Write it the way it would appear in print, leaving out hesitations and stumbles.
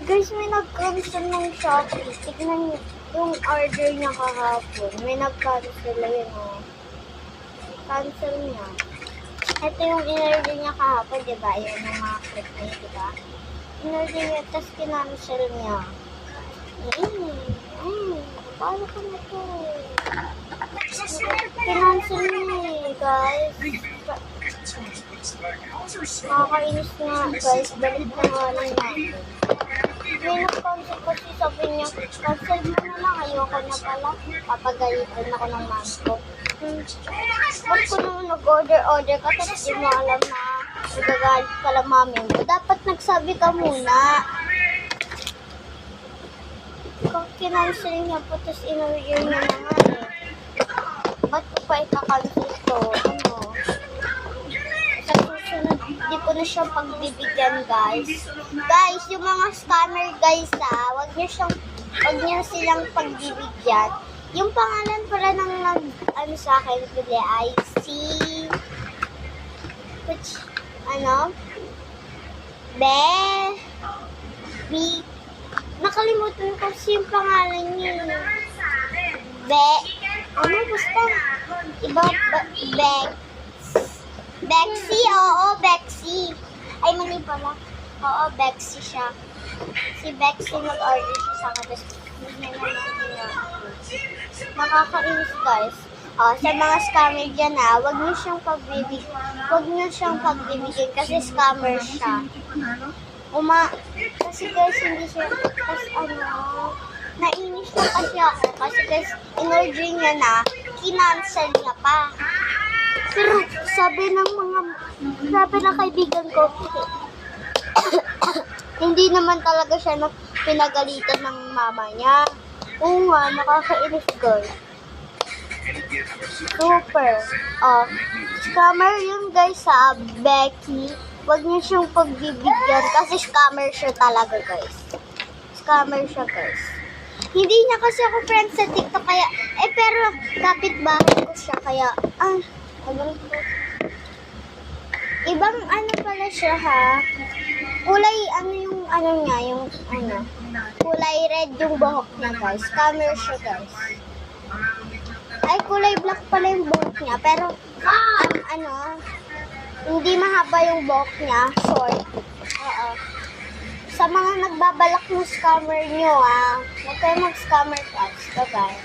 Guys, may nag-cancel ng Shopee. Tignan niyo yung order niya kahapon. May nag-cancel yun, oh. Cancel niya. Ito yung in-order niya kahapon, diba? Yan yung mga clip na yun, diba? In-order niya, tapos kinancel niya. Paano ka na to? Kinancel niya guys. Nakakainis nga, guys. Balik na nga lang natin. May nag-cancel kasi sabi niya, cancel mo na lang, ayoko na pala. Papagalitan ako ng mom ko. Ba't ko naman nag-order ka tapos di mo alam na nagagalit pala mami mo? Dapat nagsabi ka muna. Kung kinancel niya po, tapos in-order niya naman eh. Ba't ko pa ika-cancel ito? Ano? Sa susunod, di ko na siya pagbibigyan, guys. Guys, yung mga scammer, guys, wag niyo silang pagbibigyan. Yung pangalan pala ng ano sa akin, pili ay nakalimutan ko kasi yung pangalan niya. Basta? Bexy, oo, Bexy. Ay, mali pala. Oo, Bexy siya. Si Bexy nag-order siya sa akin. Nakakainis, guys. Sa mga scammer dyan, wag niyo siyang pagbibigyan kasi scammer siya. Kasi guys, hindi siya, nainis na kasi ako. Kasi guys, in-order niya na, kinancel niya pa. Pero sabi ng kaibigan ko, hindi naman talaga siya pinagalitan ng mama niya. Oo nga, nakakainis, guys. Super. Scammer yun, guys, sa Becky. Huwag niyo siyang pagbibigyan kasi scammer siya talaga, guys. Scammer siya, guys. Hindi niya kasi ako friends sa TikTok kaya, pero kapitbahay ko siya kaya, ibang ano pala siya, ha? Kulay, kulay red yung buhok niya, guys. Scammer siya, guys. Ay, kulay black pala yung buhok niya, pero, hindi mahaba yung buhok niya, short. Sa mga nagbabalak ng scammer nyo, huwag kayo mag-scammer guys. Bye-bye.